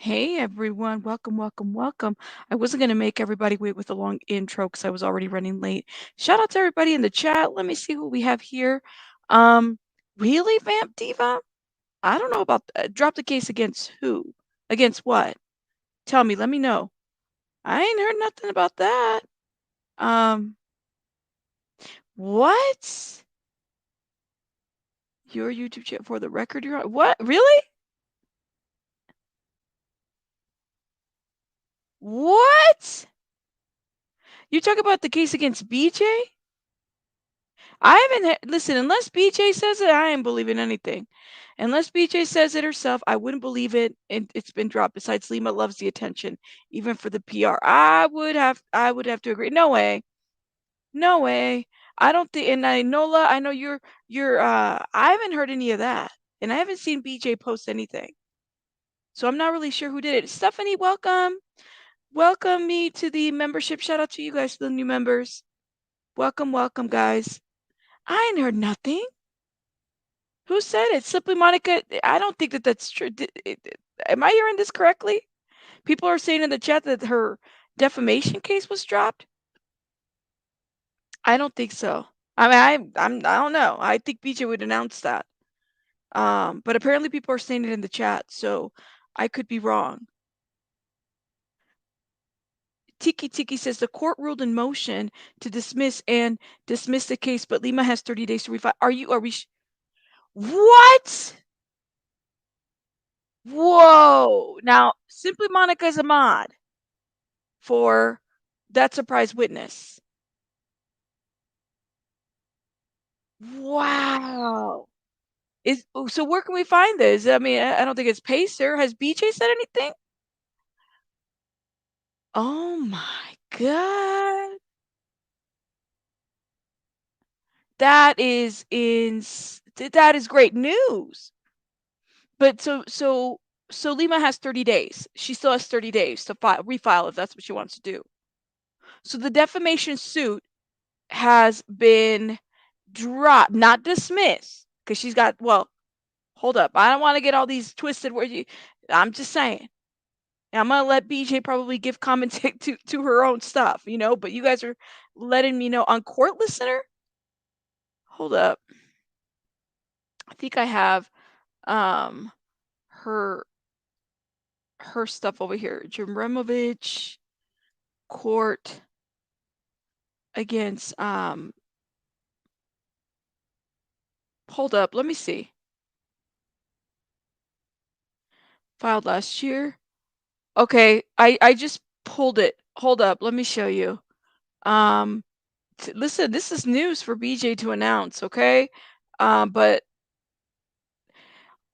Hey everyone, welcome, welcome, welcome. I wasn't going to make everybody wait with a long intro because I was already running late. Shout out to everybody in the chat. Let me see who we have here. Um, really, Vamp Diva? I don't know about drop the case against who? Against what? Tell me, let me know. I ain't heard nothing about that. Um, what? Your YouTube channel for the record you're on? What? Really? What? You talk about the case against BJ? I haven't listen, unless BJ says it, I ain't believing anything. Unless BJ says it herself, I wouldn't believe it. And it's been dropped. Besides, Lima loves the attention, even for the PR. I would have to agree. No way. No way. I don't think. And Nola, I know you're. I haven't heard any of that, and I haven't seen BJ post anything. So I'm not really sure who did it. Stephanie, welcome. Welcome me to the membership. Shout out to you guys, the new members. Welcome, welcome, guys. I ain't heard nothing. Who said it? Simply Monica. I don't think that that's true. Am I hearing this correctly? People are saying in the chat that her defamation case was dropped. I don't think so. I mean, I don't know. I think BJ would announce that. But apparently people are saying it in the chat, so I could be wrong. Tiki Tiki says the court ruled in motion to dismiss the case, but Lima has 30 days to refile. Are we? What? Whoa! Now, Simply Monica is a mod for that surprise witness. Wow. So where can we find this? I mean, I don't think it's Pacer. Has BJ said anything? Oh my god. That is great news. But so Lima has 30 days. She still has 30 days to refile if that's what she wants to do. So the defamation suit has been dropped, not dismissed, because she's got, well, hold up. I don't want to get all these twisted words. I'm just saying. I'm gonna let BJ probably give commentary to her own stuff, but you guys are letting me know on court listener. Hold up. I think I have her stuff over here. Jevremovic court against hold up, let me see. Filed last year. Okay, I just pulled it. Hold up, let me show you. Listen, this is news for BJ to announce, okay? But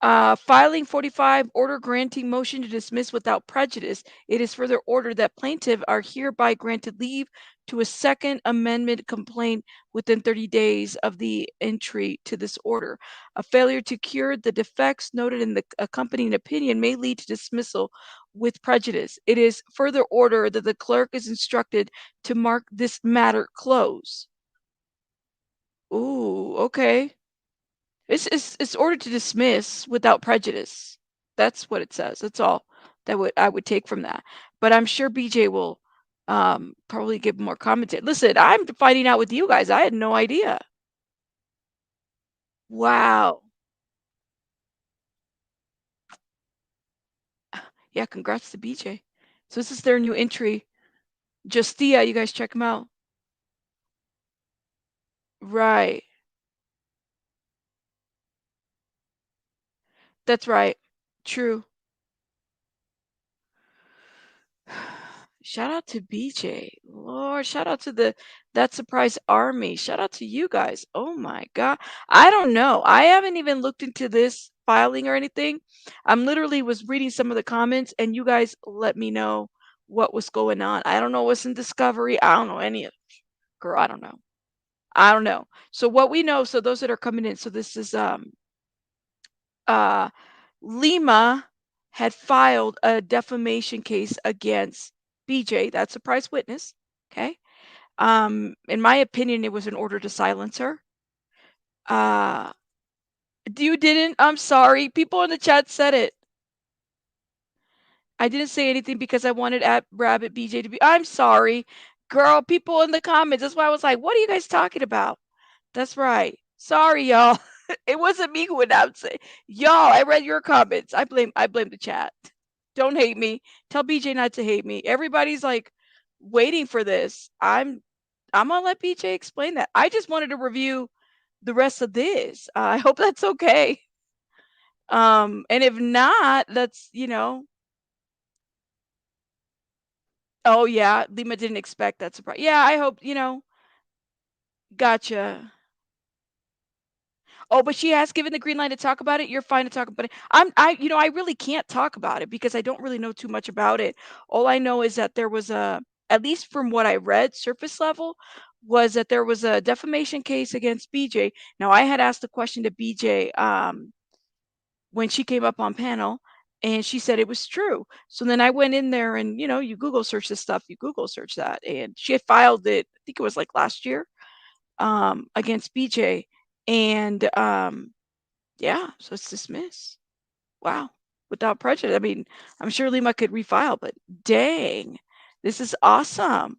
filing 45 order granting motion to dismiss without prejudice. It is further ordered that plaintiff are hereby granted leave to a second amendment complaint within 30 days of the entry to this order. A failure to cure the defects noted in the accompanying opinion may lead to dismissal with prejudice. It is further ordered that the clerk is instructed to mark this matter closed. Ooh, okay. It's ordered to dismiss without prejudice. That's what it says. That's all that I would take from that. But I'm sure BJ will probably give more commentary. Listen, I'm finding out with you guys. I had no idea. Wow. Yeah, congrats to BJ. So this is their new entry. Justia, you guys check them out. Right. That's right. True. Shout out to BJ. Lord, shout out to that surprise army. Shout out to you guys. Oh my God. I don't know. I haven't even looked into this filing or anything. I'm literally was reading some of the comments and you guys let me know what was going on. I don't know what's in discovery. I don't know any of girl, I don't know. I don't know. So what we know, so those that are coming in, so this is uh Lima had filed a defamation case against BJ, that surprise witness. Okay. In my opinion, it was an order to silence her. Uh, you didn't? I'm sorry. People in the chat said it. I didn't say anything because I wanted at Rabbit BJ to be. I'm sorry, girl. People in the comments. That's why I was like, "What are you guys talking about?" That's right. Sorry, y'all. It wasn't me who announced it. Y'all, I read your comments. I blame the chat. Don't hate me. Tell BJ not to hate me. Everybody's like waiting for this. I'm gonna let BJ explain that. I just wanted to review the rest of this. I hope that's okay. And if not, that's, oh yeah, Lima didn't expect that surprise. Yeah, I hope, gotcha. Oh, but she has given the green light to talk about it. You're fine to talk about it. I really can't talk about it because I don't really know too much about it. All I know is that there was at least from what I read, surface level, was that there was a defamation case against BJ. Now, I had asked the question to BJ when she came up on panel, and she said it was true. So then I went in there and, you Google search this stuff, you Google search that, and she had filed it, I think it was like last year, against BJ. And yeah, so it's dismissed. Wow. Without prejudice. I mean, I'm sure Lima could refile, but dang, this is awesome.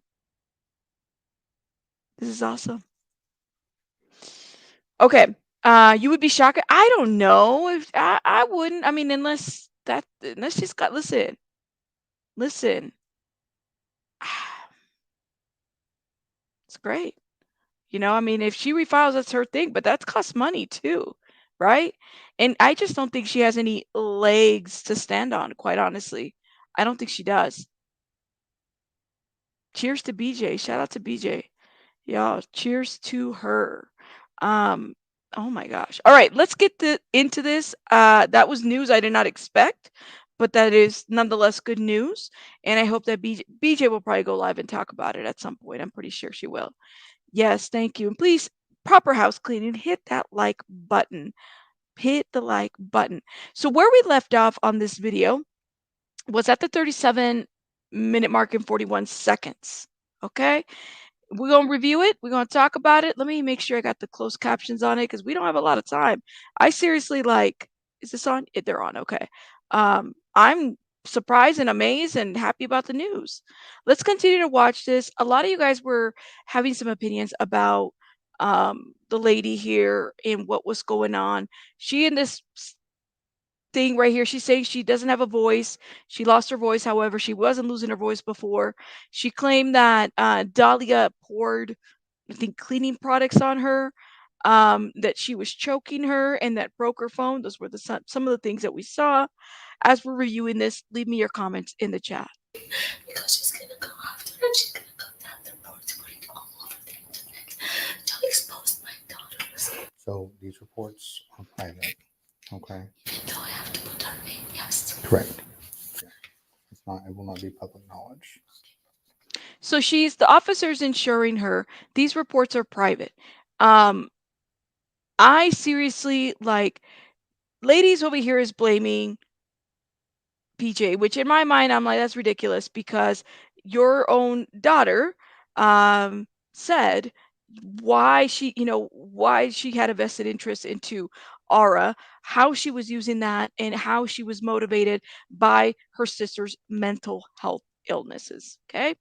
This is awesome. Okay. You would be shocked. I don't know if I wouldn't. I mean, unless she's got, listen. It's great. I mean, if she refiles, that's her thing, but that costs money too, right? And I just don't think she has any legs to stand on, quite honestly. I don't think she does. Cheers to BJ. Shout out to BJ. Y'all, cheers to her. Um, oh my gosh. All right, let's get into this. That was news I did not expect, but that is nonetheless good news. And I hope that BJ will probably go live and talk about it at some point. I'm pretty sure she will. Yes, thank you. And please, proper house cleaning, hit that like button. Hit the like button. So where we left off on this video was at the 37-minute mark and 41 seconds. Okay? We're going to review it. We're going to talk about it. Let me make sure I got the closed captions on it because we don't have a lot of time. I seriously is this on? They're on. Okay. I'm surprised and amazed and happy about the news. Let's continue to watch this. A lot of you guys were having some opinions about the lady here and what was going on. She in this thing right here, she's saying she doesn't have a voice. She lost her voice. However, she wasn't losing her voice before. She claimed that Dahlia poured, I think, cleaning products on her, that she was choking her and that broke her phone. Those were some of the things that we saw. As we're reviewing this, leave me your comments in the chat. Because she's gonna go after and she's gonna go down the reports, put it all over the internet to expose my daughters. So these reports are private. Okay. Do I have to put her name? Yes. Correct. It will not be public knowledge. So the officer's insuring her. These reports are private. I seriously, ladies over here is blaming PJ, which in my mind, I'm like, that's ridiculous because your own daughter said why she had a vested interest into Aura, how she was using that, and how she was motivated by her sister's mental health illnesses. Okay.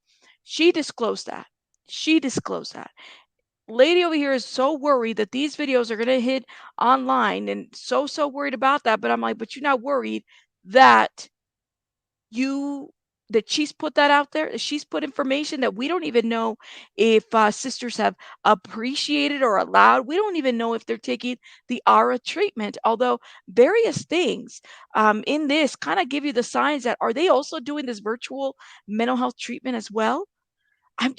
She disclosed that. She disclosed that. Lady over here is so worried that these videos are going to hit online and so worried about that. But I'm like, but you're not worried that she's put that out there, that she's put information that we don't even know if sisters have appreciated or allowed. We don't even know if they're taking the ARA treatment, although various things in this kind of give you the signs that are they also doing this virtual mental health treatment as well? I'm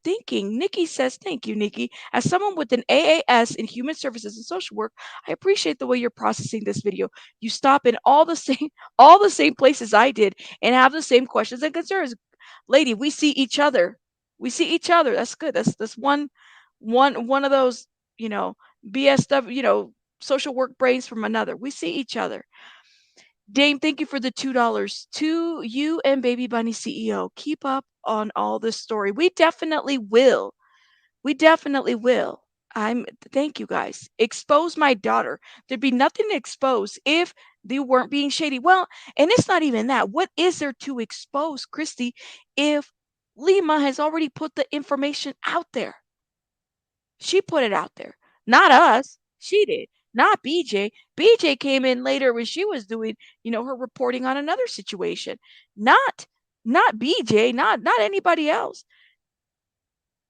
thinking, Nikki says, thank you, Nikki. As someone with an AAS in human services and social work, I appreciate the way you're processing this video. You stop in all the same places I did and have the same questions and concerns. Lady, we see each other. We see each other. That's good. That's one of those, BS stuff, social work brains from another. We see each other. Dame, thank you for the $2 to you and Baby Bunny CEO. Keep up on all this story. We definitely will. We definitely will. Thank you guys. Expose my daughter. There'd be nothing to expose if They weren't being shady. Well, and it's not even that. What is there to expose, Christy, if Lima has already put the information out there? She put it out there, not us. She did, not BJ. BJ came in later when she was doing, her reporting on another situation. Not BJ, not anybody else.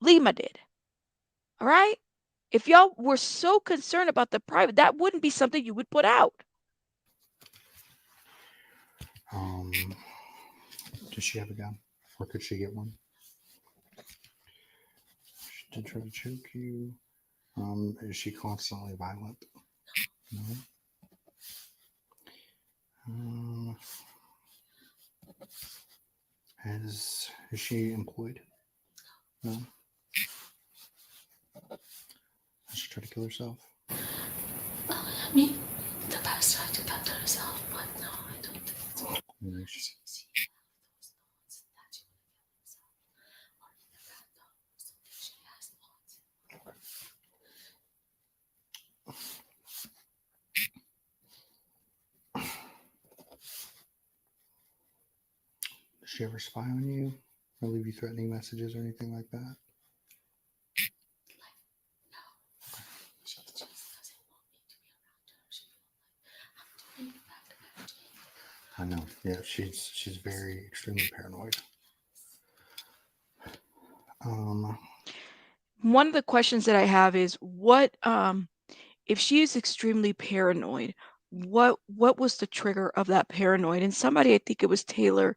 Lima did. All right? If y'all were so concerned about the private, that wouldn't be something you would put out. Does she have a gun? Or could she get one? She did try to choke you. Is she constantly violent? No. Is she employed? No. Has she tried to kill herself? I mean, the past tried to cut herself, but no, I don't think so. Maybe she's She those thoughts that she would kill herself, or in the back of something she has thoughts. Does she ever spy on you? Or leave you threatening messages or anything like that? She just doesn't want me to be around her. She feels like I'm doing back. I know. Yeah, she's very extremely paranoid. One of the questions that I have is what if she is extremely paranoid, what was the trigger of that paranoid? And somebody, I think it was Taylor,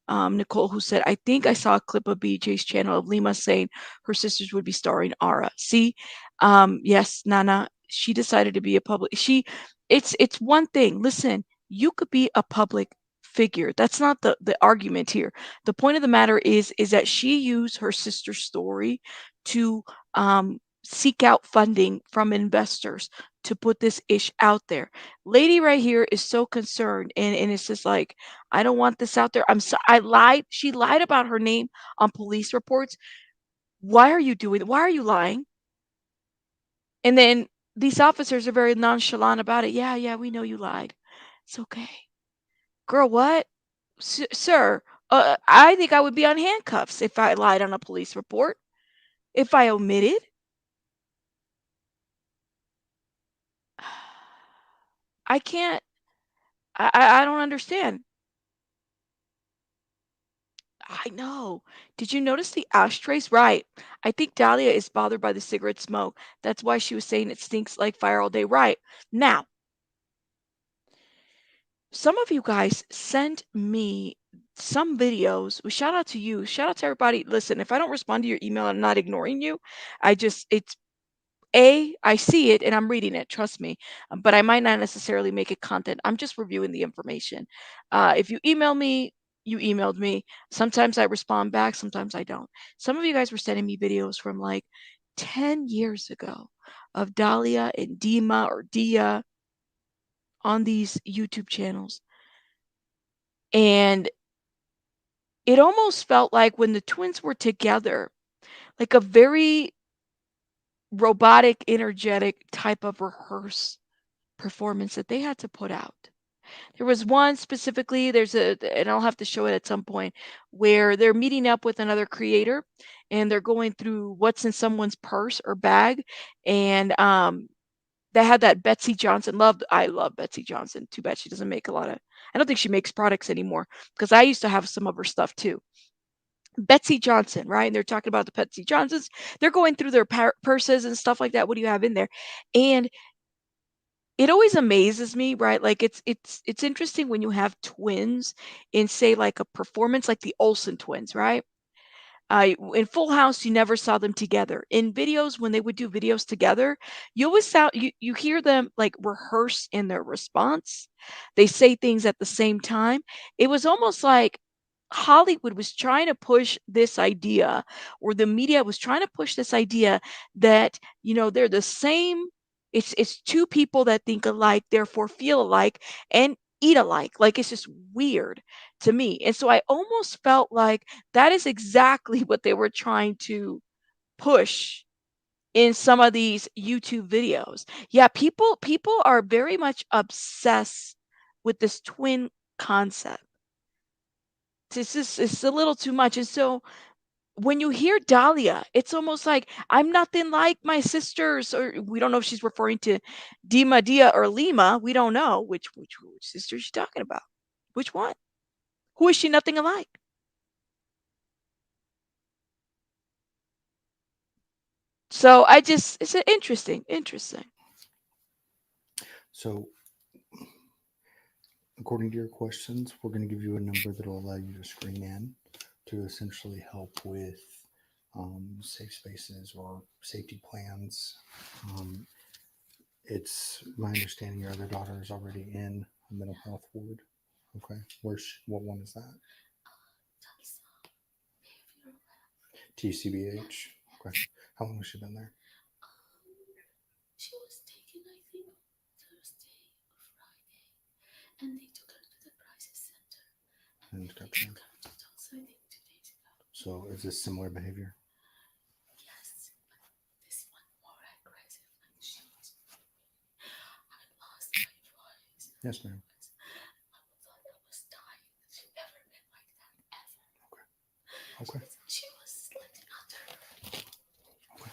Nicole, who said, I think I saw a clip of BJ's channel of Lima saying her sisters would be starring Ara. See, yes, Nana, she decided to be a public. It's one thing. Listen, you could be a public figure. That's not the argument here. The point of the matter is that she used her sister's story to seek out funding from investors to put this ish out there. Lady right here is so concerned, and it's just like, I don't want this out there. I lied. She lied about her name on police reports. Why are you doing? Why are you lying? And then these officers are very nonchalant about it. Yeah, yeah, we know you lied. It's okay. Girl, what? Sir, I think I would be on handcuffs if I lied on a police report. If I omitted. I can't. I don't understand. I know. Did you notice the ashtrays? Right. I think Dahlia is bothered by the cigarette smoke. That's why she was saying it stinks like fire all day. Right. Now, some of you guys sent me some videos. Well, shout out to you. Shout out to everybody. Listen, if I don't respond to your email, I'm not ignoring you. It's I see it and I'm reading it, trust me. But I might not necessarily make it content. I'm just reviewing the information. If you email me, you emailed me. Sometimes I respond back, sometimes I don't. Some of you guys were sending me videos from like 10 years ago of Dahlia and Dima or Dia on these YouTube channels. And it almost felt like when the twins were together, like a very robotic, energetic type of rehearse performance that they had to put out. There was one specifically, and I'll have to show it at some point, where they're meeting up with another creator and they're going through what's in someone's purse or bag. And they had that Betsy Johnson. I love Betsy Johnson. Too bad she doesn't make a lot of, I don't think she makes products anymore because I used to have some of her stuff too. Betsy Johnson, right? And they're talking about the Betsy Johnsons. They're going through their purses and stuff like that. What do you have in there? And it always amazes me, right? Like it's interesting when you have twins in, say, like a performance like the Olsen twins, right? In Full House, you never saw them together. In videos, when they would do videos together, you always you hear them like rehearse in their response. They say things at the same time. It was almost like Hollywood was trying to push this idea, or the media was trying to push this idea that, they're the same. It's two people that think alike, therefore feel alike and eat alike. Like, it's just weird to me. And so I almost felt like that is exactly what they were trying to push in some of these YouTube videos. Yeah, people are very much obsessed with this twin concept. It's a little too much. And so when you hear Dahlia, it's almost like I'm nothing like my sisters, or we don't know if she's referring to Dima Dia or Lima. We don't know which sister is she talking about. Which one? Who is she nothing alike? So it's interesting. So, according to your questions, we're going to give you a number that will allow you to screen in to essentially help with safe spaces or safety plans. Um, it's my understanding your other daughter is already in a mental health ward. Okay, what one is that? TCBH. Okay, how long has she been there? She was taken, I think, Thursday or Friday, and they took her to the crisis center. And they took her to also, I think, 2 days ago. So is this similar behavior? Yes, but this one more aggressive. Like she was. I lost my voice. Yes, ma'am. I thought I was dying. She never been like that ever. Okay. She was like utter. Okay.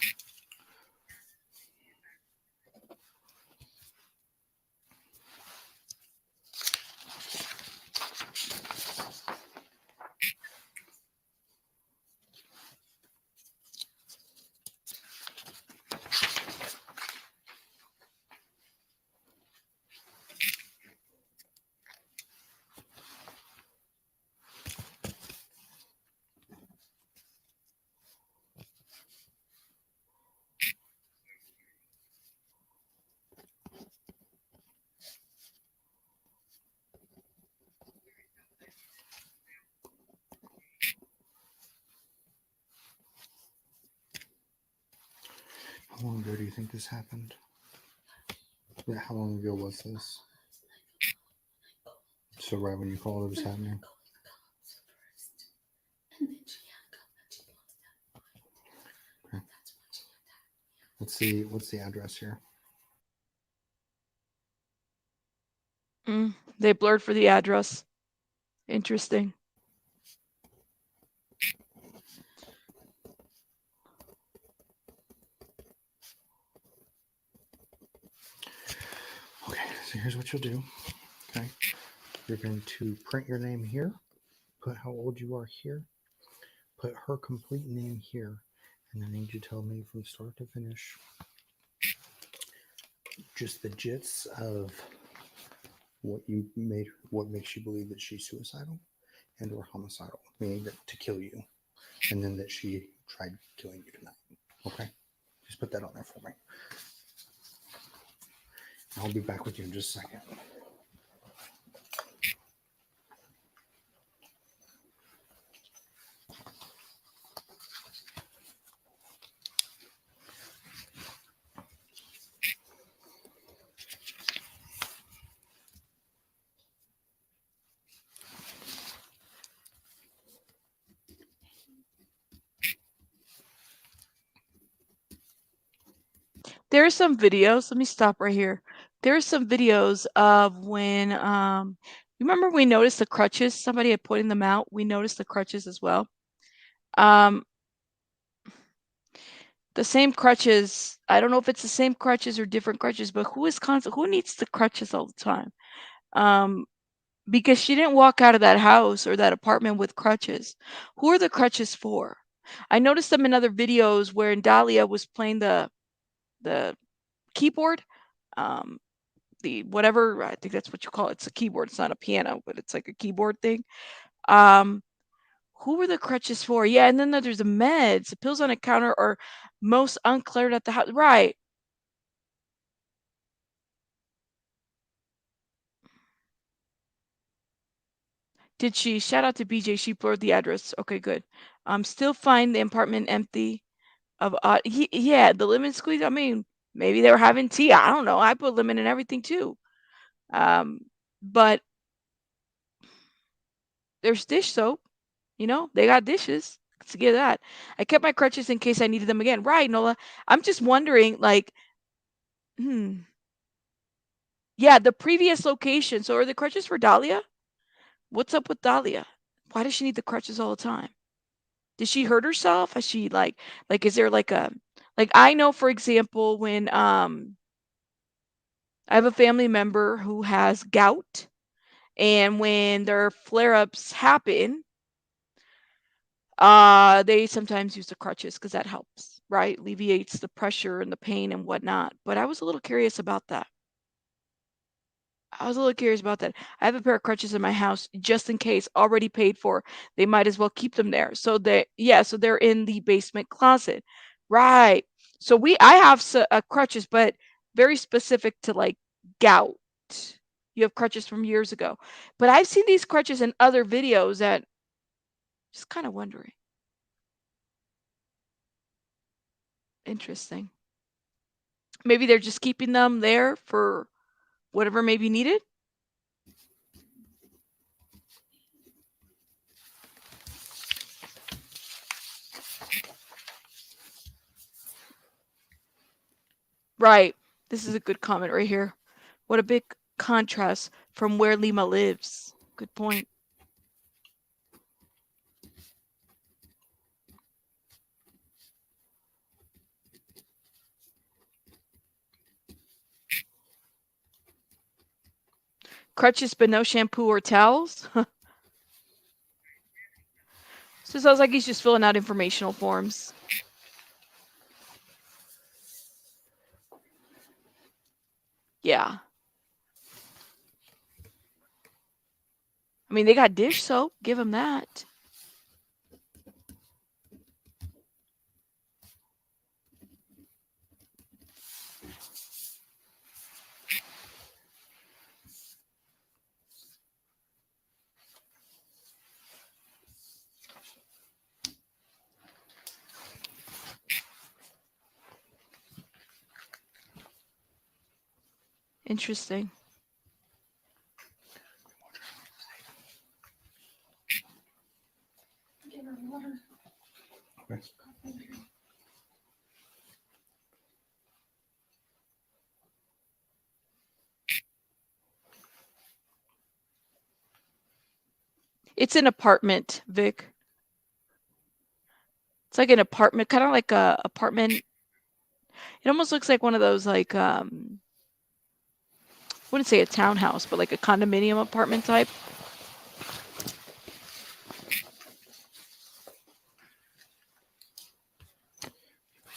How long ago do you think this happened? Yeah, how long ago was this? So right when you called it was happening? And then she hung up and she lost that voice. Okay. That's when she attacked me. What's the address here? They blurred for the address. Interesting. Okay, so here's what you'll do. Okay, you're going to print your name here, put how old you are here, put her complete name here, and I need you to tell me from start to finish just the gist of what makes you believe that she's suicidal and or homicidal, meaning that to kill you, and then that she tried killing you tonight. Okay, just put that on there for me. I'll be back with you in just a second. There are some videos. Let me stop right here. There are some videos of when you remember we noticed the crutches. Somebody had pointed them out. We noticed the crutches as well. The same crutches. I don't know if it's the same crutches or different crutches, but who needs the crutches all the time? Because she didn't walk out of that house or that apartment with crutches. Who are the crutches for? I noticed them in other videos where Dahlia was playing the keyboard, the whatever, I think that's what you call it. It's a keyboard. It's not a piano, but it's like a keyboard thing. Who were the crutches for? Yeah, and then there's the meds, the pills on a counter, or most uncleared at the house. Right. Did she? Shout out to BJ. She blurred the address. Okay, good. Still find the apartment empty. Yeah, the lemon squeeze. I mean, maybe they were having tea. I don't know. I put lemon in everything too. But there's dish soap. They got dishes to get that. I kept my crutches in case I needed them again. Right, Nola. I'm just wondering, like, hmm. Yeah, the previous location. So are the crutches for Dahlia? What's up with Dahlia? Why does she need the crutches all the time? Did she hurt herself? Has she like is there like a like I know for example when I have a family member who has gout, and when their flare-ups happen, they sometimes use the crutches because that helps, right? Alleviates the pressure and the pain and whatnot. But I was a little curious about that. I was a little curious about that. I have a pair of crutches in my house just in case, already paid for. They might as well keep them there. So so they're in the basement closet. Right. So I have crutches, but very specific to like gout. You have crutches from years ago. But I've seen these crutches in other videos that just kind of wondering. Interesting. Maybe they're just keeping them there for whatever may be needed. Right. This is a good comment right here. What a big contrast from where Lima lives. Good point. Crutches but no shampoo or towels. So it sounds like he's just filling out informational forms. Yeah. I mean, they got dish soap. Give him that. Interesting. Give her water. Okay. It's an apartment, Vic. It's like an apartment, kind of like a apartment. It almost looks like one of those like I wouldn't say a townhouse, but like a condominium apartment type. Please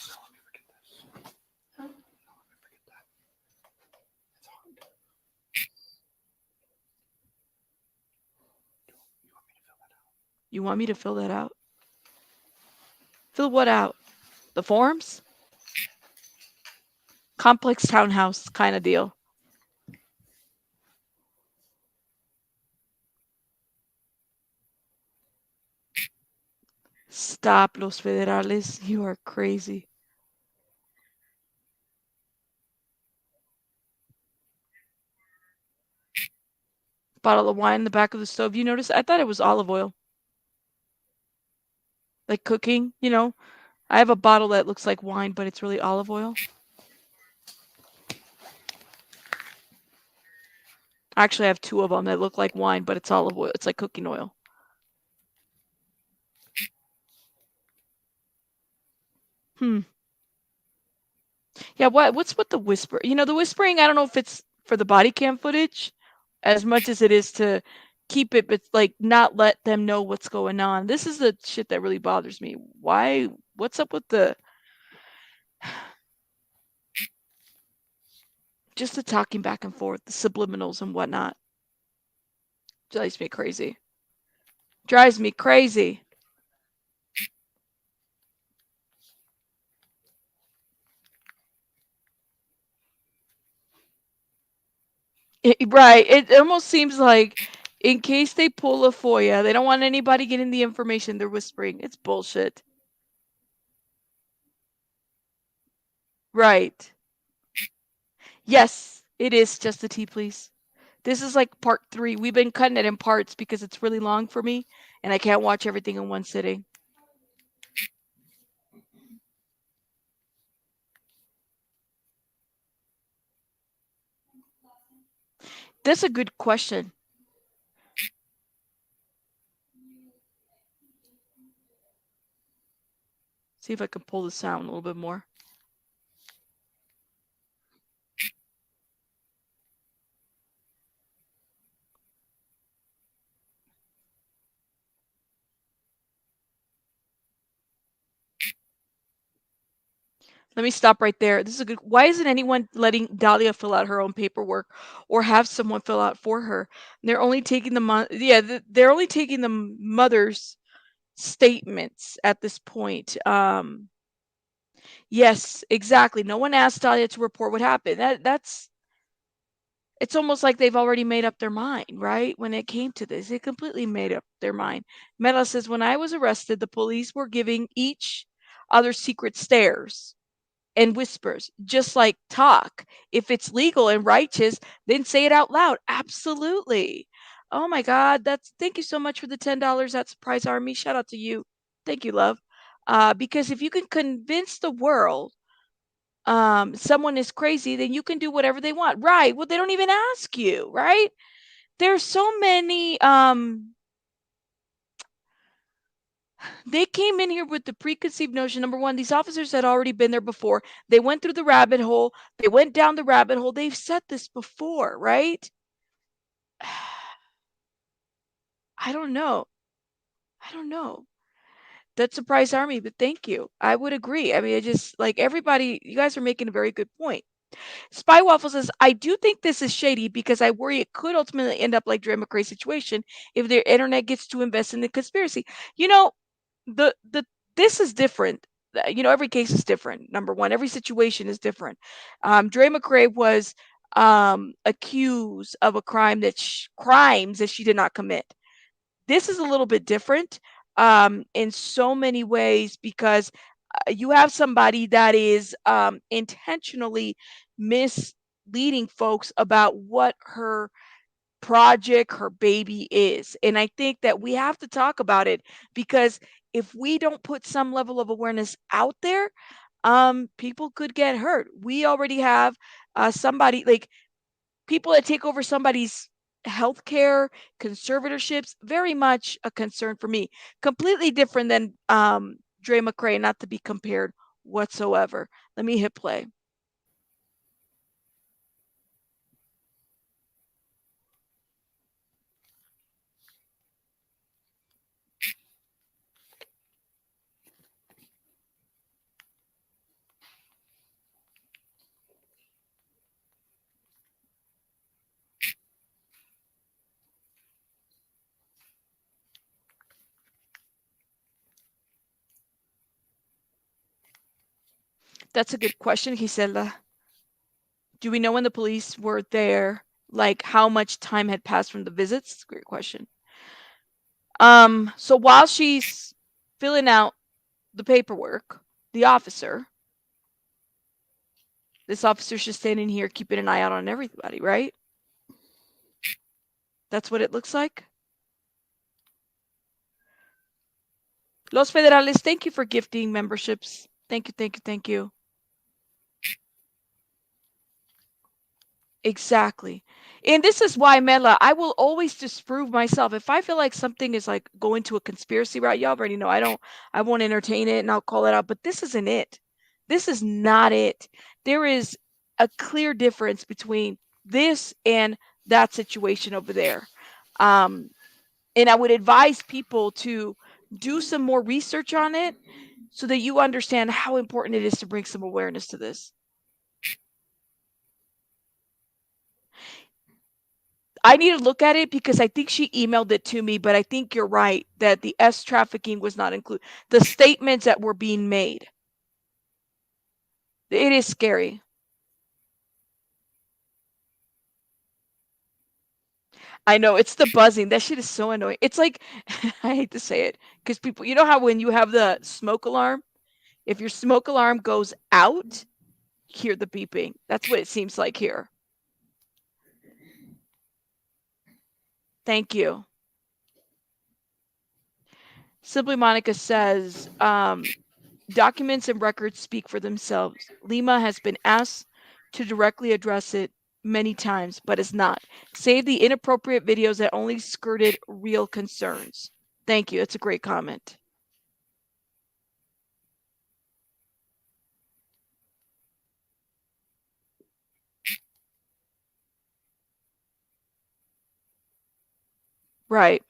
don't let me forget this. Huh? Don't let me forget that. It's hard. You want me to fill that out? You want me to fill that out? Fill what out? The forms? Complex townhouse kind of deal. Stop, Los Federales. You are crazy. Bottle of wine in the back of the stove. You notice? I thought it was olive oil. Like cooking, you know? I have a bottle that looks like wine, but it's really olive oil. Actually, I have two of them that look like wine, but it's olive oil. It's like cooking oil. Yeah, what's with the whisper? You know, the whispering, I don't know if it's for the body cam footage as much as it is to keep it, but like not let them know what's going on. This is the shit that really bothers me. Why? What's up with just the talking back and forth, the subliminals and whatnot? Drives me crazy. Drives me crazy. Right. It almost seems like in case they pull a FOIA, they don't want anybody getting the information. They're whispering. It's bullshit. Right. Yes, it is just a tea, please. This is like part 3. We've been cutting it in parts because it's really long for me and I can't watch everything in one sitting. That's a good question. See if I can pull the sound a little bit more. Let me stop right there. This is a good. Why isn't anyone letting Dahlia fill out her own paperwork or have someone fill out for her? They're only taking they're only taking the mother's statements at this point. Yes, exactly. No one asked Dahlia to report what happened. That's it's almost like they've already made up their mind, right? When it came to this, they completely made up their mind. Mela says, when I was arrested, the police were giving each other secret stares and whispers, just like talk. If it's legal and righteous, then say it out loud. Absolutely. Oh my God. Thank you so much for the $10. That's Surprise Army. Shout out to you. Thank you, love. Because if you can convince the world someone is crazy, then you can do whatever they want. Right. Well, they don't even ask you, right? There's so many they came in here with the preconceived notion. Number one, these officers had already been there before. They went through the rabbit hole. They went down the rabbit hole. They've said this before, right? I don't know. I don't know. That's Surprise Army, but thank you. I would agree. I mean, I just like everybody, you guys are making a very good point. Spy Waffle says, I do think this is shady because I worry it could ultimately end up like Dre McRae's situation if the internet gets too invested in the conspiracy. You know, the this is different. You know, every case is different. Number one, every situation is different. Dre McRae was accused of a crimes that she did not commit. This is a little bit different in so many ways because you have somebody that is intentionally misleading folks about what her project, her baby is. And I think that we have to talk about it because if we don't put some level of awareness out there, people could get hurt. We already have somebody like people that take over somebody's healthcare, conservatorships, very much a concern for me. Completely different than Dre McRae, not to be compared whatsoever. Let me hit play. That's a good question, Gisela. Do we know when the police were there? Like how much time had passed from the visits? It's a great question. So while she's filling out the paperwork, the officer, this officer's just standing here keeping an eye out on everybody, right? That's what it looks like. Los Federales, thank you for gifting memberships. Thank you, thank you, thank you. Exactly. And this is why, Mela, I will always disprove myself. If I feel like something is like going to a conspiracy route, y'all already know I won't entertain it and I'll call it out. But this isn't it. This is not it. There is a clear difference between this and that situation over there. And I would advise people to do some more research on it so that you understand how important it is to bring some awareness to this. I need to look at it because I think she emailed it to me, but I think you're right that the S trafficking was not included. The statements that were being made. It is scary. I know it's the buzzing. That shit is so annoying. It's like I hate to say it because people, you know how when you have the smoke alarm, if your smoke alarm goes out, hear the beeping. That's what it seems like here. Thank you. Simply Monica says, documents and records speak for themselves. Lima has been asked to directly address it many times, but it's not. Save the inappropriate videos that only skirted real concerns. Thank you. That's a great comment. Right.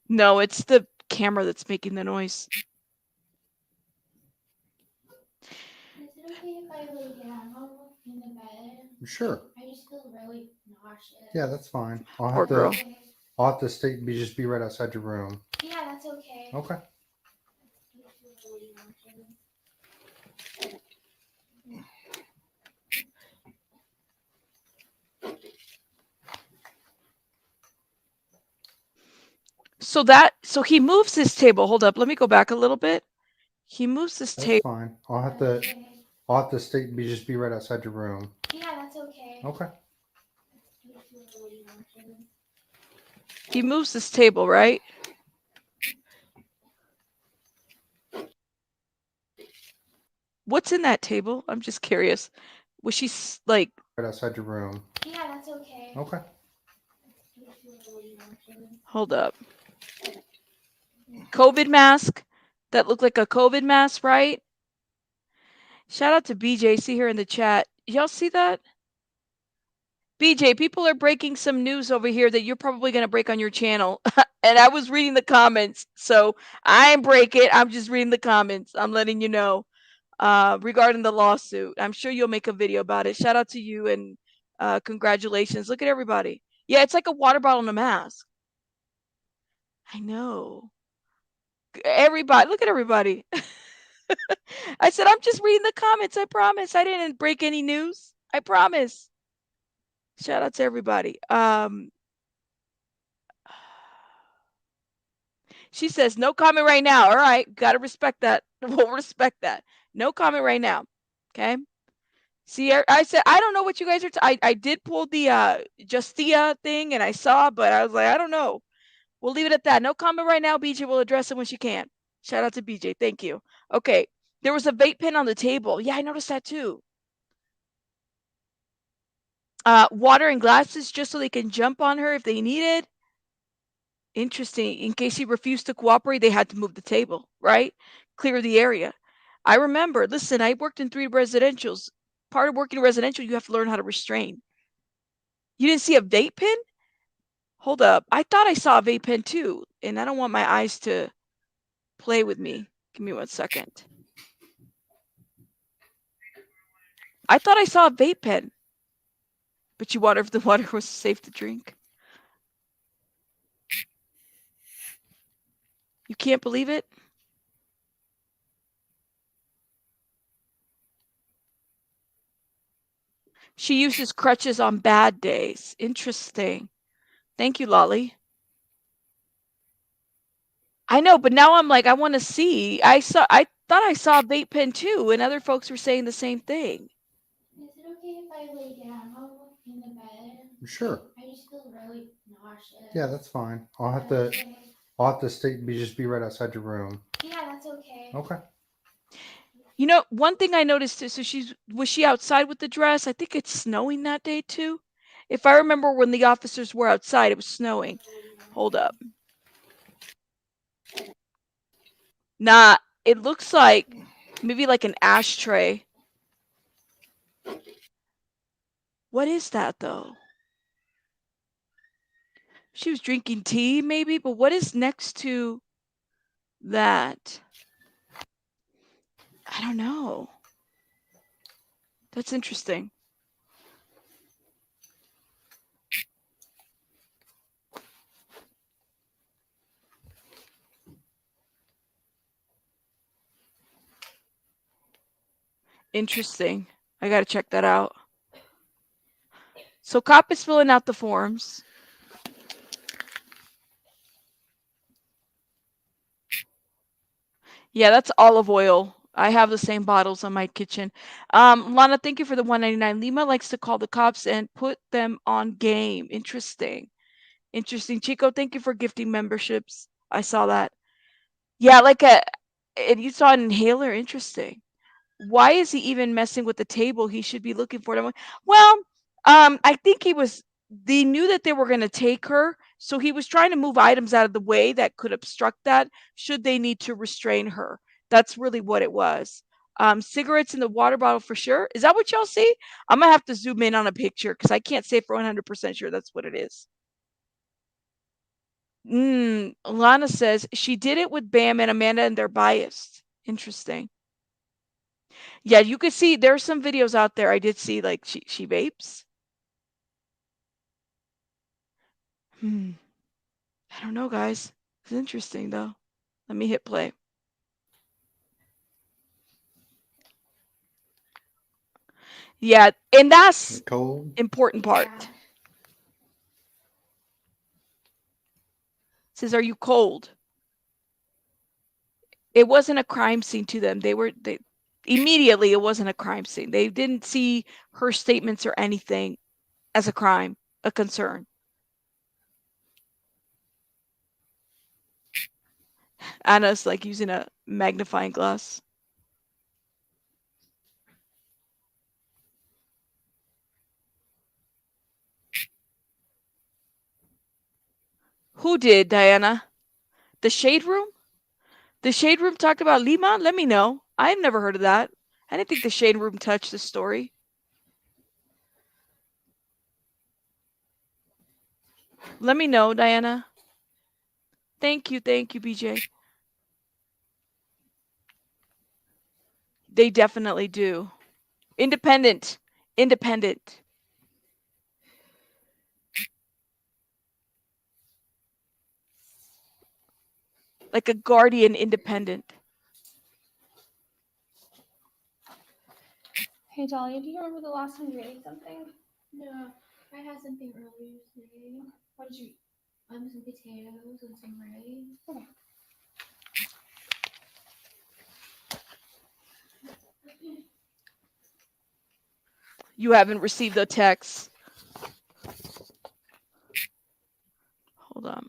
No, it's the camera that's making the noise. Is it okay if I lay down in the bed? Sure. I just feel really nauseous. Yeah, that's fine. Poor girl. I'll have to just be right outside your room. Yeah, that's okay. Okay. So he moves his table. Hold up. Let me go back a little bit. He moves this That's table. fine. I'll have to just be right outside your room. Yeah, that's okay. Okay. He moves this table, right? What's in that table? I'm just curious. Was she like Right outside your room. Yeah, that's okay. Okay. Hold up. COVID mask? That looked like a COVID mask, right? Shout out to BJ. See her in the chat. Y'all see that? BJ, people are breaking some news over here that you're probably going to break on your channel. And I was reading the comments. So I ain't break it. I'm just reading the comments. I'm letting you know regarding the lawsuit. I'm sure you'll make a video about it. Shout out to you and congratulations. Look at everybody. Yeah, it's like a water bottle and a mask. I know. Everybody, look at everybody. I said, I'm just reading the comments. I promise. I didn't break any news. I promise. Shout out to everybody. She says, no comment right now. All right. Got to respect that. We'll respect that. No comment right now. Okay. See, I said, I don't know what you guys are. I did pull the Justia thing and I saw, but I was like, I don't know. We'll leave it at that. No comment right now. BJ will address it when she can. Shout out to BJ. Thank you. Okay. There was a vape pen on the table. Yeah, I noticed that too. Water and glasses just so they can jump on her if they need it. Interesting. In case he refused to cooperate, they had to move the table, right? Clear the area. I remember, listen, I worked in 3 residentials. Part of working in residential, you have to learn how to restrain. You didn't see a vape pen? Hold up. I thought I saw a vape pen too, and I don't want my eyes to play with me. Give me 1 second. I thought I saw a vape pen. But you wonder if the water was safe to drink. You can't believe it? She uses crutches on bad days. Interesting. Thank you, Lolly. I know, but now I'm like, I want to see. I thought I saw a vape pen too, and other folks were saying the same thing. Is it okay if I lay down in the bed? Sure. I just feel really nauseous. Yeah, that's fine. I'll have to just be right outside your room. Yeah, that's okay. Okay. You know, one thing I noticed is, so was she outside with the dress? I think it's snowing that day too. If I remember when the officers were outside, it was snowing. Hold up. Nah, it looks like maybe like an ashtray. What is that though? She was drinking tea maybe, but what is next to that? I don't know. That's interesting. Interesting. I got to check that out. So cop is filling out the forms. Yeah, that's olive oil. I have the same bottles on my kitchen. Lana, thank you for the $1.99. Lima likes to call the cops and put them on game. Interesting. Interesting. Chico, thank you for gifting memberships. I saw that. Yeah, and you saw an inhaler. Interesting. Why is he even messing with the table? He should be looking for it. Well, I think they knew that they were going to take her, so he was trying to move items out of the way that could obstruct that should they need to restrain her. That's really what it was. Cigarettes in the water bottle for sure. Is that what y'all see? I'm gonna have to zoom in on a picture because I can't say for 100% sure that's what it is. Lana says she did it with Bam and Amanda, and they're biased. Interesting. Yeah, you could see there's some videos out there. I did see like she vapes. Hmm. I don't know, guys. It's interesting though. Let me hit play. Yeah, and that's Cold. important part. Yeah. Says, "Are you cold?" It wasn't a crime scene to them. They immediately it wasn't a crime scene. They didn't see her statements or anything as a crime, a concern. Anna's like using a magnifying glass. Who did, Diana? The Shade Room? The Shade Room talked about Lima? Let me know. I've never heard of that. I didn't think the Shade Room touched the story. Let me know, Diana. Thank you, BJ. They definitely do. Independent. Independent. Like a guardian independent. Hey, Dahlia, do you remember the last time you ate something? No, I had something earlier today. What did you eat? Some potatoes and some rice. Okay. You haven't received a text. Hold on.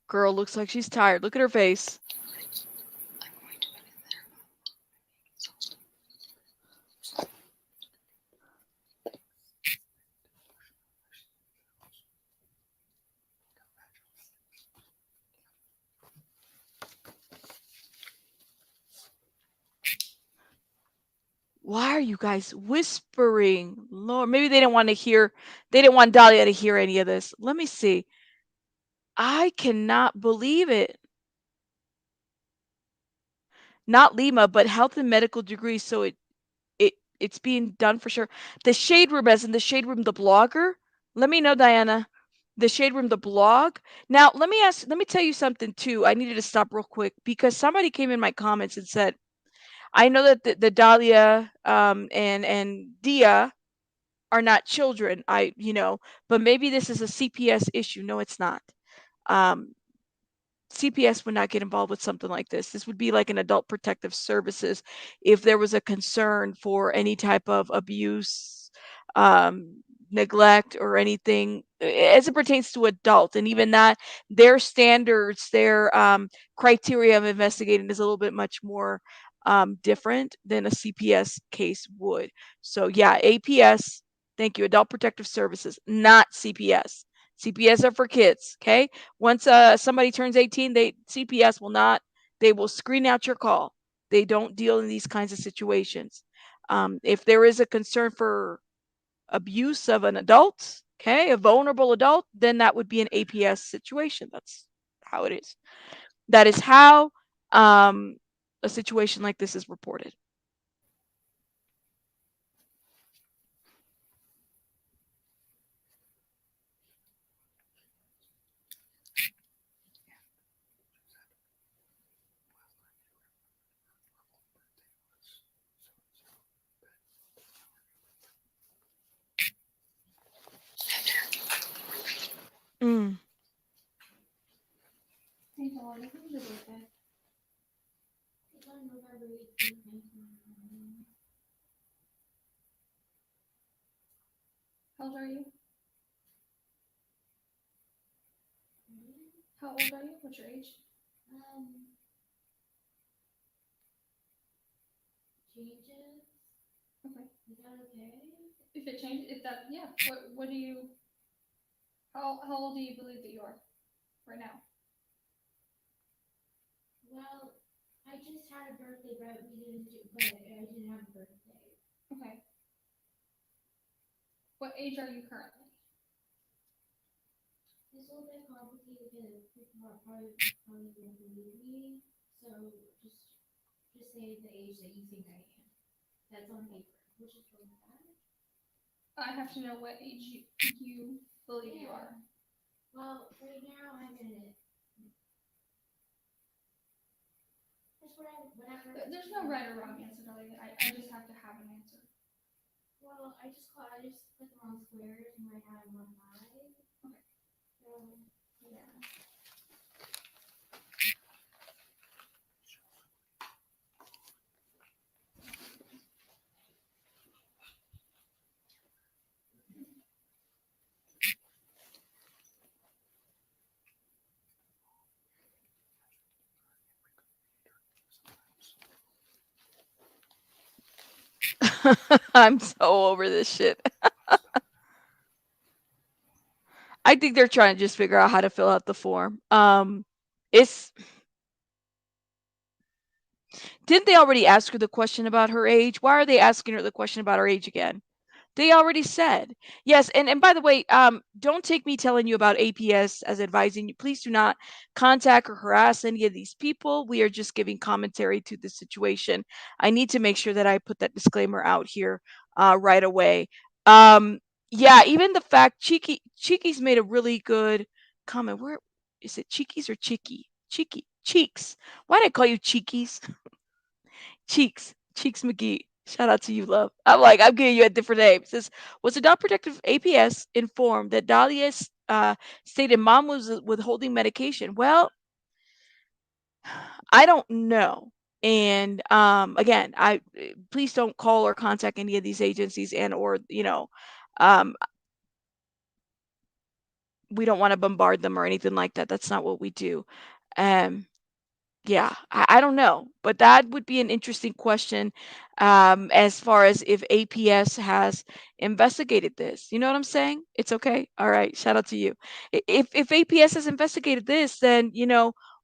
Girl looks like she's tired. Look at her face. I'm going to put it there. Why are you guys whispering? Lord, maybe they didn't want to hear. They didn't want Dahlia to hear any of this. Let me see. I cannot believe it. Not Lima, but health and medical degrees. So it's being done for sure. The Shade Room, as in the Shade Room, the blogger. Let me know, Diana. The Shade Room, the blog. Now, let me tell you something too. I needed to stop real quick because somebody came in my comments and said, I know that the Dahlia and Dia are not children. But maybe this is a CPS issue. No, it's not. Um, CPS would not get involved with something like this. This would be like an adult protective services if there was a concern for any type of abuse, neglect, or anything as it pertains to adult. And even that, their standards, their criteria of investigating is a little bit much more different than a CPS case would. So yeah, APS, thank you, Adult Protective Services, not CPS. CPS are for kids, okay? Once somebody turns 18, CPS will not. They will screen out your call. They don't deal in these kinds of situations. If there is a concern for abuse of an adult, okay, a vulnerable adult, then that would be an APS situation. That's how it is. That is how a situation like this is reported. Mm. Hey, Dahlia, when's your birthday? It's on November 18th, 1999. How old are you? How old are you? What's your age? Changes. Okay. Is that okay? If it changes, if that, yeah. What do you? How old do you believe that you are right now? Well, I just had a birthday, but I didn't have a birthday. Okay. What age are you currently? It's a little bit complicated because people probably won't believe me. So just say the age that you think I am. That's on paper, which is really bad. I have to know what age you believe you are. Well, right now I'm in it. That's whatever. There's no right or wrong answer, Dahlia. I just have to have an answer. Well, I just put them on squares and I have one eye. Okay. So yeah. I'm so over this shit. I think they're trying to just figure out how to fill out the form. It's Didn't they already ask her the question about her age? Why are they asking her the question about her age again? They already said. Yes, and by the way, don't take me telling you about APS as advising you. Please do not contact or harass any of these people. We are just giving commentary to the situation. I need to make sure that I put that disclaimer out here right away. Um, yeah, even the fact Cheeky's made a really good comment. Where is it? Cheeky's or Cheeky? Cheeks. Why did I call you Cheekies? Cheeks McGee. Shout out to you, love. I'm giving you a different name. It says, was Adult Protective APS informed that Dahlia stated mom was withholding medication? Well, I don't know. And again, I please don't call or contact any of these agencies and or um, we don't want to bombard them or anything like that. That's not what we do. Um, Yeah, I don't know, but that would be an interesting question as far as if APS has investigated this. You know what I'm saying? It's okay. All right. Shout out to you. If APS has investigated this, then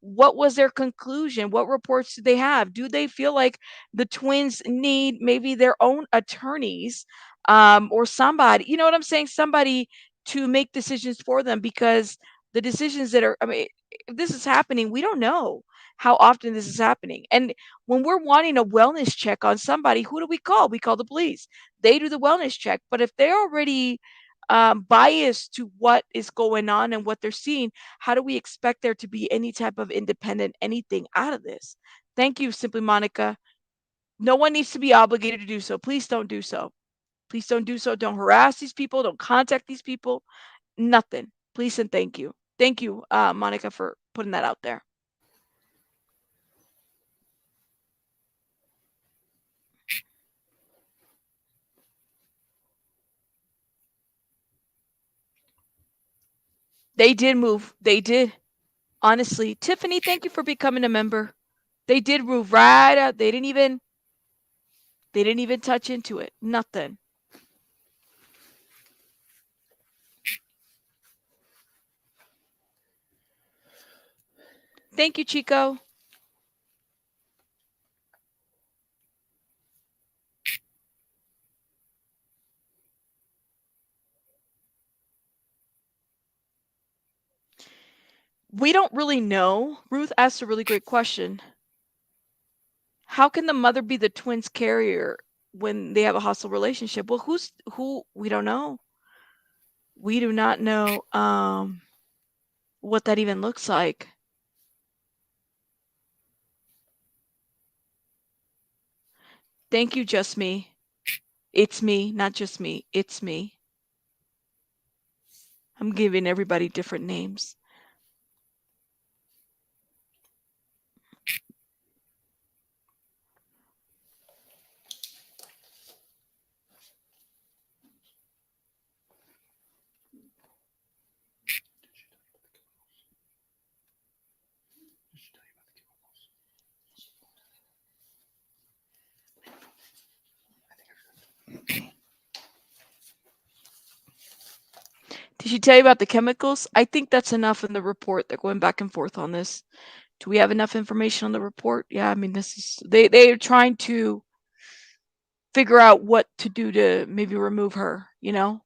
what was their conclusion? What reports do they have? Do they feel like the twins need maybe their own attorneys or somebody? You know what I'm saying? Somebody to make decisions for them because the decisions that are. I mean, if this is happening, we don't know how often this is happening. And when we're wanting a wellness check on somebody, who do we call? We call the police. They do the wellness check. But if they're already biased to what is going on and what they're seeing, how do we expect there to be any type of independent anything out of this? Thank you, Simply Monica. No one needs to be obligated to do so. Please don't do so. Please don't do so. Don't harass these people. Don't contact these people. Nothing. Please and thank you. Thank you, Monica, for putting that out there. They did move. They did. Honestly, Tiffany, thank you for becoming a member. They did move right out. They didn't even touch into it. Nothing. Thank you, Chico. We don't really know. Ruth asked a really great question. How can the mother be the twins carrier when they have a hostile relationship? Well, who? We don't know. We do not know what that even looks like. Thank you, just me. It's me, not just me. It's me. I'm giving everybody different names. Did she tell you about the chemicals? I think that's enough in the report. They're going back and forth on this. Do we have enough information on the report? Yeah, I mean, this is they are trying to figure out what to do to maybe remove her, you know?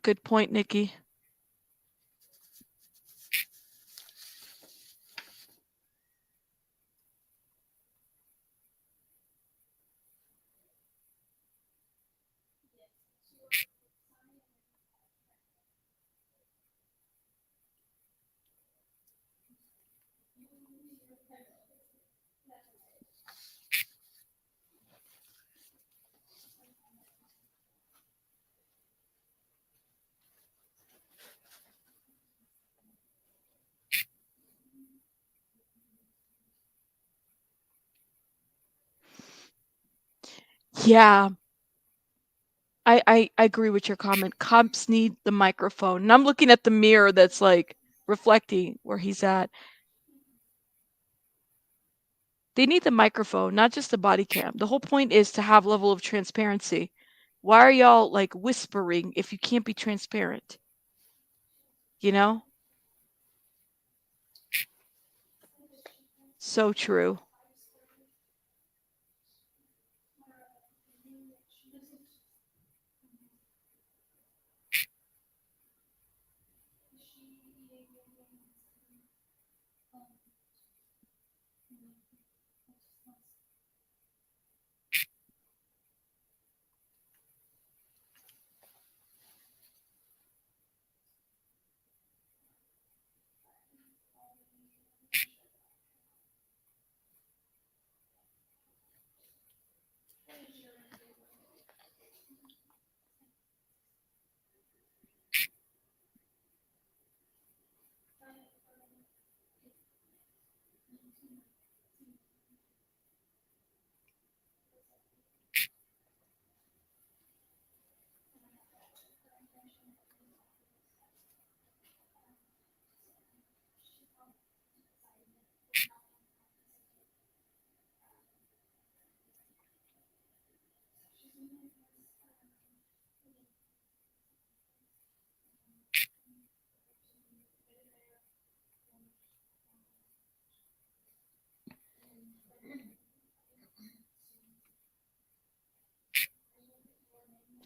Good point, Nikki. Yeah, I agree with your comment. Cops need the microphone. And I'm looking at the mirror that's like reflecting where he's at. They need the microphone, not just the body cam. The whole point is to have level of transparency. Why are y'all like whispering if you can't be transparent? You know? So true.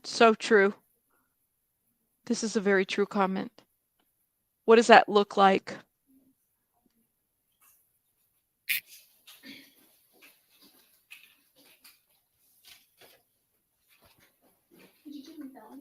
So true. This is a very true comment. What does that look like? Did you give me that one?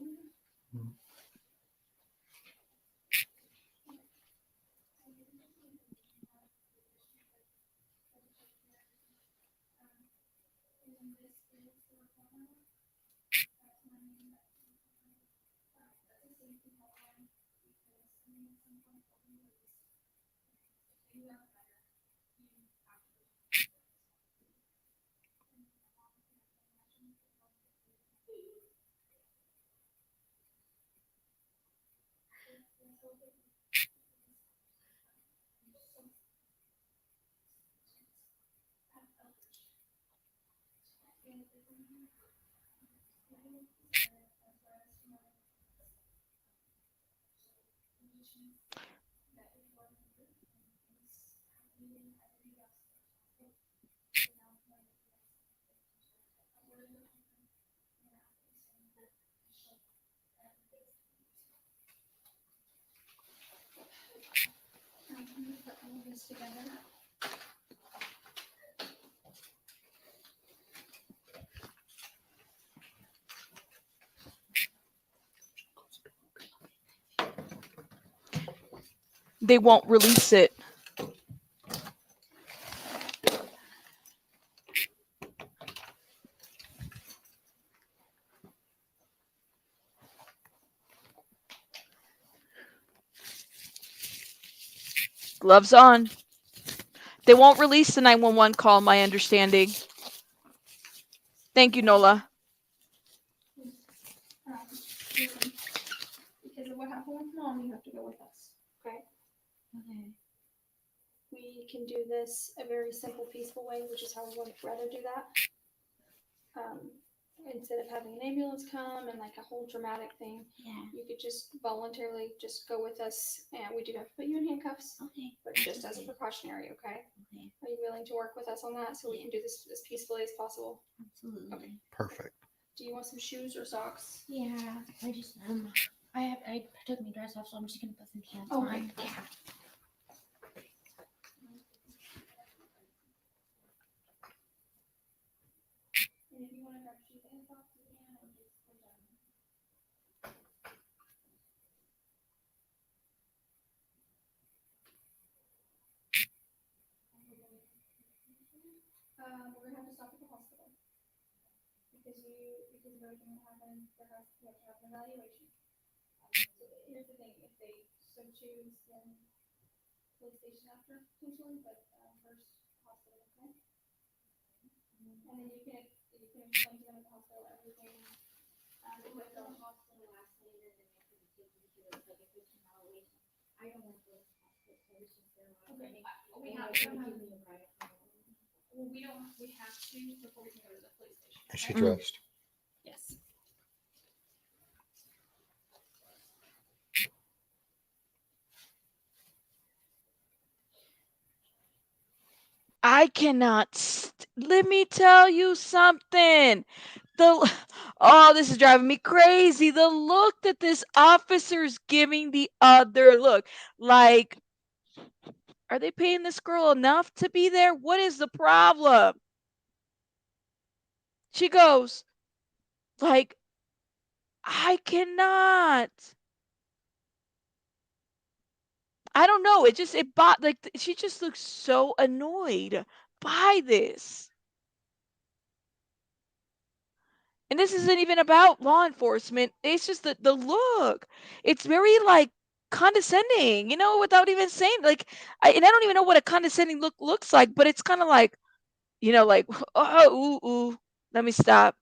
Put all of this together. They won't release it. Gloves on. They won't release the 911 call, my understanding. Thank you, Nola. Because of what happened with mom, you have to go with us. Okay. Okay. We can do this a very simple, peaceful way, which is how we would rather do that. Instead of having an ambulance come and like a whole dramatic thing, Yeah. you could just voluntarily just go with us, and we do have to put you in handcuffs, Okay. but That's just as a okay. precautionary, okay? Okay. Are you willing to work with us on that so we can do this as peacefully as possible? Absolutely. Okay. Perfect. Do you want some shoes or socks? Yeah. I just I took my dress off, so I'm just gonna put some pants Okay. on. Yeah. And if you want to grab shoes and socks, you can, or just put them. We're gonna have to stop at the hospital because of everything that happened. We have to have an evaluation. So here's the thing: if they so choose, then police station after potentially, but first hospital, okay? And then you can explain to them at the hospital everything. We went to the hospital last night, and then we have to take you to like a 15-mile away. I don't want to go to the hospital, so I was just there last night. We And have they to were have. giving me a ride home. Well, we don't. We have to before we can go to the police station. Is she okay? dressed? Yes. I cannot. Let me tell you something. This is driving me crazy. The look that this officer's giving the other look, like, are they paying this girl enough to be there? What is the problem? She goes, like, I cannot. I don't know. Like, she just looks so annoyed by this. And this isn't even about law enforcement. It's just the look. It's very like condescending, without even saying like and I don't even know what a condescending look looks like, but it's kind of like, like, oh, ooh, ooh, let me stop.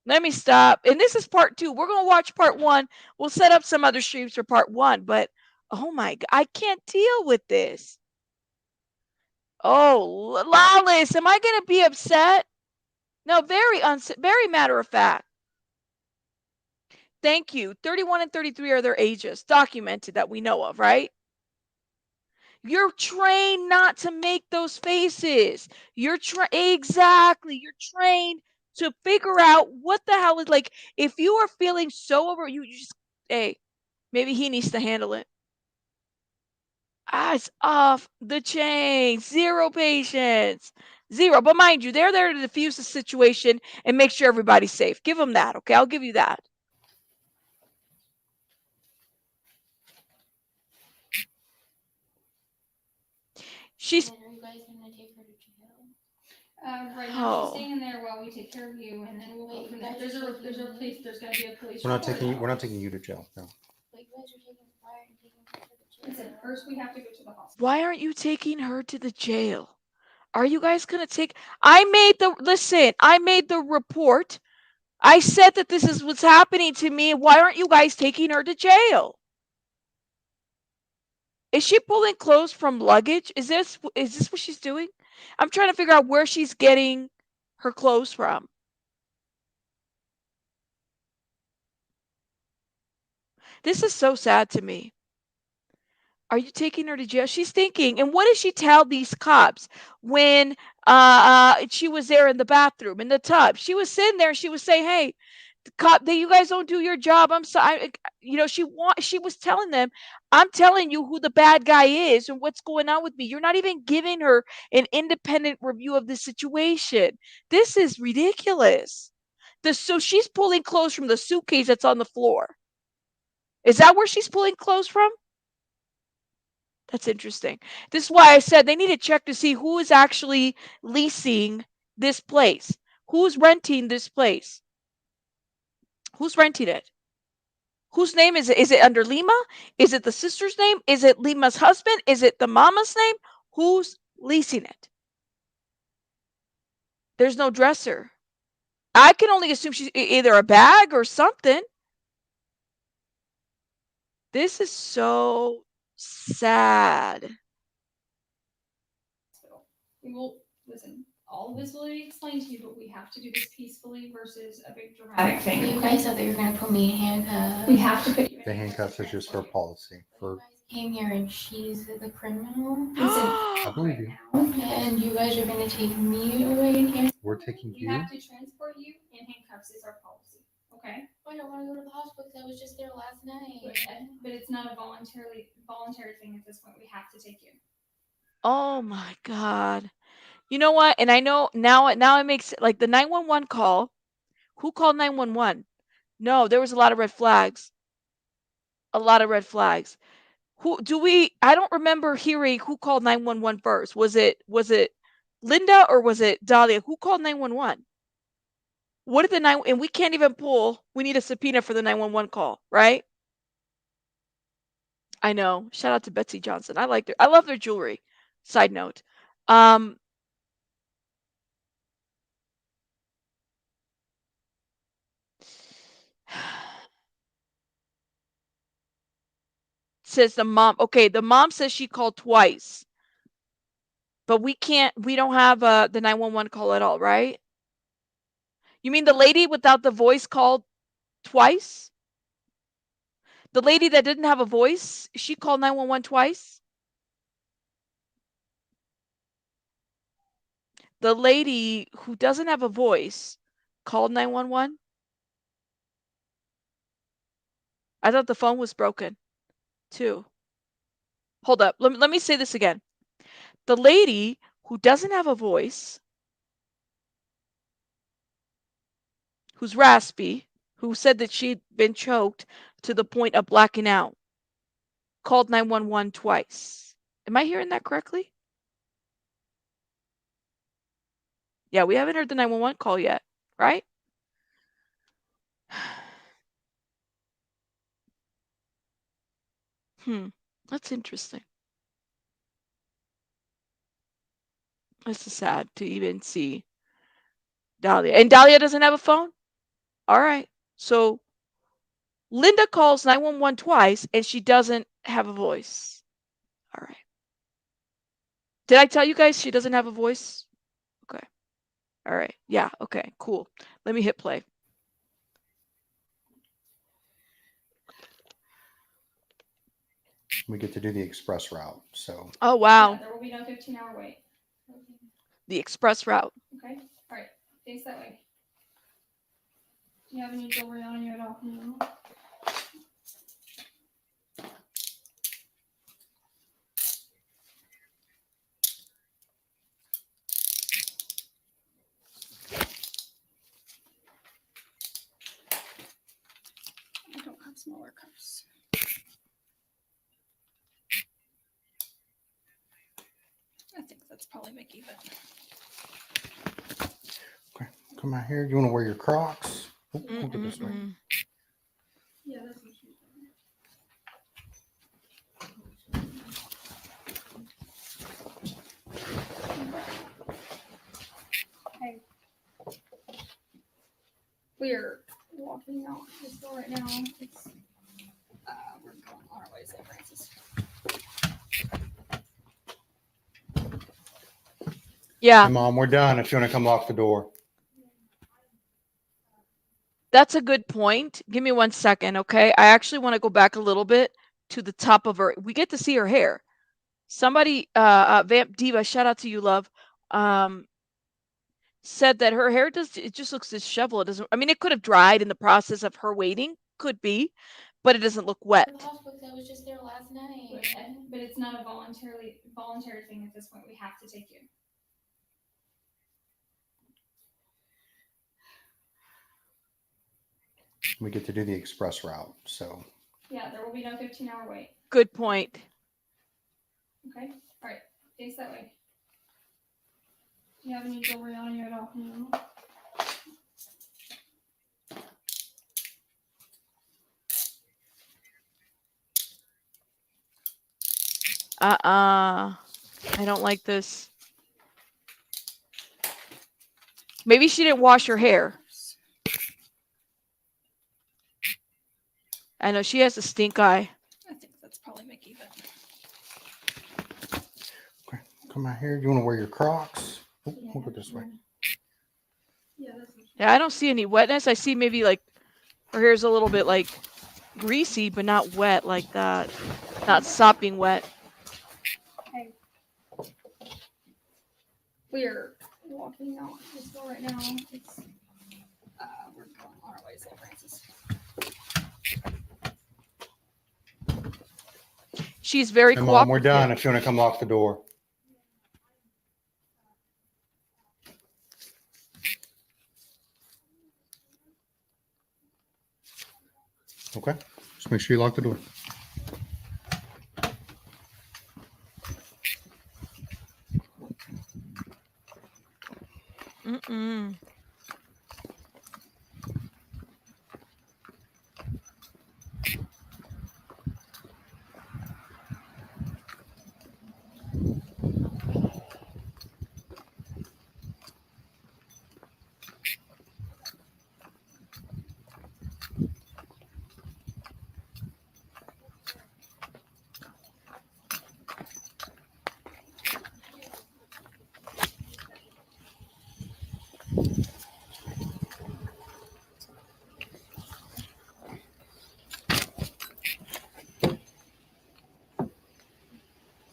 Let me stop. And this is part 2. We're going to watch part 1. We'll set up some other streams for part 1, but oh my god, I can't deal with this. Oh, Lawless, am I going to be upset? No, very matter of fact. Thank you. 31 and 33 are their ages, documented that we know of, right? You're trained not to make those faces. Exactly. You're trained to figure out what the hell is like. If you are feeling so over, you just, hey, maybe he needs to handle it. It's off the chain. Zero patience. Zero. But mind you, they're there to diffuse the situation and make sure everybody's safe. Give them that, okay? I'll give you that. She's. And are you guys gonna take her to jail? Right now she's staying in there while we take care of you, and then we'll go from there. There's gonna be a police. We're not taking you to jail. No. But you guys are taking why are you taking her to the jail? Listen, first we have to go to the hospital. Why aren't you taking her to the jail? Are you guys going to take I made the report. I said that this is what's happening to me. Why aren't you guys taking her to jail? Is she pulling clothes from luggage? Is this what she's doing? I'm trying to figure out where she's getting her clothes from. This is so sad to me. Are you taking her to jail? She's thinking, and what does she tell these cops when she was there in the bathroom, in the tub? She was sitting there, she was saying, hey, the cop, you guys don't do your job. I'm sorry. She was telling them, I'm telling you who the bad guy is and what's going on with me. You're not even giving her an independent review of the situation. This is ridiculous. So she's pulling clothes from the suitcase that's on the floor. Is that where she's pulling clothes from? That's interesting. This is why I said they need to check to see who is actually leasing this place. Who's renting this place? Who's renting it? Whose name is it? Is it under Lima? Is it the sister's name? Is it Lima's husband? Is it the mama's name? Who's leasing it? There's no dresser. I can only assume she's either a bag or something. This is so Sad. We will listen. All of this will be explained to you, but we have to do this peacefully versus a big dramatic thing. You guys said that you're gonna put me in handcuffs. We have to put you in The handcuffs are just for policy. You guys came here and she's the criminal. I believe you. And you guys are gonna take me away in handcuffs. We're taking We you. have to transport you in handcuffs is our policy. Okay? I don't want to go to the hospital because I was just there last night. But it's not a voluntary thing at this point. We have to take you. Oh my God. You know what? And I know now it makes like the 911 call. Who called 911? No, there was a lot of red flags. A lot of red flags. I don't remember hearing who called 911 first. Was it Linda or was it Dahlia? Who called 911? What did and we can't even we need a subpoena for the 911 call, right? I know. Shout out to Betsy Johnson. I liked her. I love their jewelry. Side note. Says the mom. Okay, the mom says she called twice. But we don't have the 911 call at all, right? You mean the lady without the voice called twice? The lady that didn't have a voice, she called 911 twice? The lady who doesn't have a voice called 911? I thought the phone was broken, too. Hold up. Let me say this again. The lady who doesn't have a voice, who's raspy, who said that she'd been choked to the point of blacking out, called 911 twice. Am I hearing that correctly? Yeah, we haven't heard the 911 call yet, right? That's interesting. This is sad to even see Dahlia. And Dahlia doesn't have a phone? All right. So Linda calls 911 twice and she doesn't have a voice. All right. Did I tell you guys she doesn't have a voice? Okay. All right. Yeah. Okay. Cool. Let me hit play. We get to do the express route. So. Oh, wow. Yeah, there will be no 15-hour wait. The express route. Okay. All right. Face that way. Do you have any jewelry on you at all? No. I don't have smaller cuffs. I think that's probably make even. Okay, come out here. You want to wear your Crocs? We'll get this way. Yeah, that's what she's doing. Hey. We're walking out this door right now. It's we're going on our way to St. Francis. Yeah. Hey, Mom, we're done. If you want to come lock the door. That's a good point. Give me 1 second, okay? I actually want to go back a little bit to the top of her. We get to see her hair. Somebody, Vamp Diva, shout out to you, love. Said that her hair just looks disheveled. It doesn't. I mean, it could have dried in the process of her waiting. Could be, but it doesn't look wet. The hospital, I was just there last night. But it's not a voluntary thing at this point. We have to take you. We get to do the express route. So. Yeah, there will be no 15-hour wait. Good point. Okay. All right. Face that way. Do you have any jewelry on you at all? No. I don't like this. Maybe she didn't wash her hair. I know she has a stink eye. I think that's probably make even. come out here. You want to wear your Crocs? Oh, Yeah. we'll go this way. Yeah, that's what Yeah, I don't see any wetness. I see maybe like her hair's a little bit like greasy, but not wet like that. Not sopping wet. Hey. We're walking out this door right now. It's we're going on our way to St. Francis. She's very Hey, Mom, we're cooperative. done. If you want to come lock the door. Okay. Just make sure you lock the door. Mm-mm.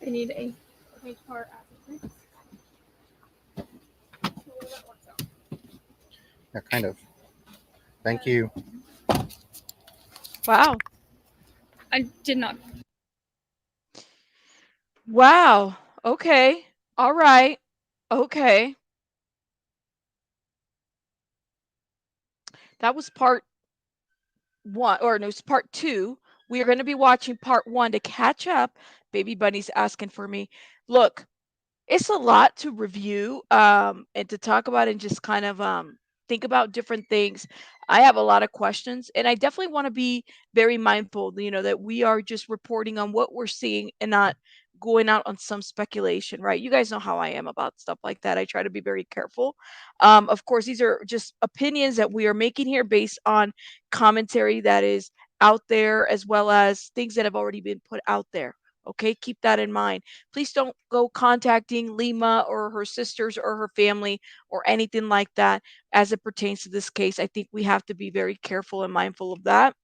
They need a page part as a that works out. Yeah, kind of. Thank you. Wow. I did not. Wow. Okay. All right. Okay. That was part one, or no, it's part two. We are going to be watching part one to catch up. Baby Bunny's asking for me. Look, it's a lot to review and to talk about and just kind of think about different things. I have a lot of questions, and I definitely want to be very mindful, that we are just reporting on what we're seeing and not going out on some speculation, right? You guys know how I am about stuff like that. I try to be very careful. Of course, these are just opinions that we are making here based on commentary that is out there, as well as things that have already been put out there. Okay, keep that in mind. Please don't go contacting Lima or her sisters or her family or anything like that as it pertains to this case. I think we have to be very careful and mindful of that.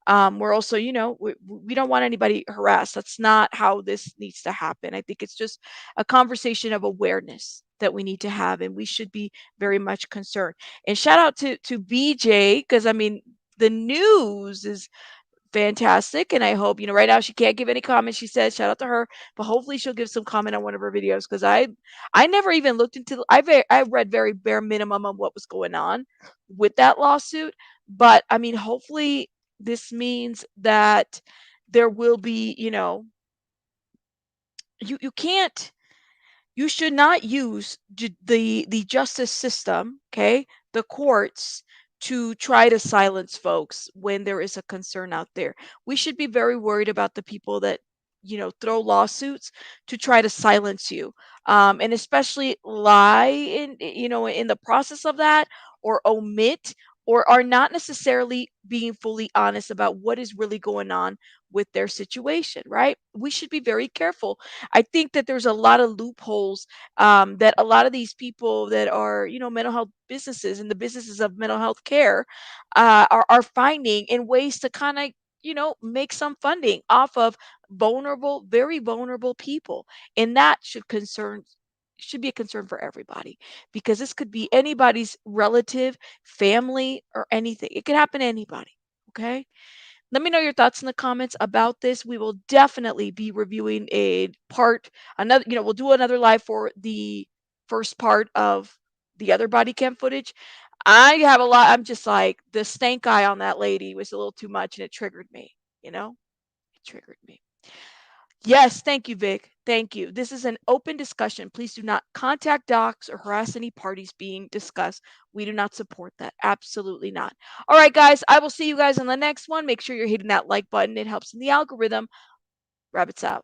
We're also, we don't want anybody harassed. That's not how this needs to happen. I think it's just a conversation of awareness that we need to have, and we should be very much concerned. And shout out to BJ, because I mean, the news is fantastic, and I hope, right now she can't give any comments. She says shout out to her, but hopefully she'll give some comment on one of her videos, because I never even looked into I read very bare minimum of what was going on with that lawsuit. But I mean, hopefully this means that there will be, you can't, you should not use the justice system, okay, the courts, to try to silence folks when there is a concern out there. We should be very worried about the people that, throw lawsuits to try to silence you, and especially lie in the process of that, or omit, or are not necessarily being fully honest about what is really going on with their situation, right? We should be very careful. I think that there's a lot of loopholes, that a lot of these people that are, mental health businesses and the businesses of mental health care, are finding in ways to kind of, make some funding off of vulnerable, very vulnerable people. And that should be a concern for everybody, because this could be anybody's relative, family, or anything. It could happen to anybody. Okay. Let me know your thoughts in the comments about this. We will definitely be reviewing we'll do another live for the first part of the other body cam footage. I have a lot. I'm just like, the stank eye on that lady was a little too much, and it triggered me, it triggered me. Yes, thank you, Vic. Thank you. This is an open discussion. Please do not contact docs or harass any parties being discussed. We do not support that. Absolutely not. All right, guys, I will see you guys on the next one. Make sure you're hitting that like button. It helps in the algorithm. Rabbits out.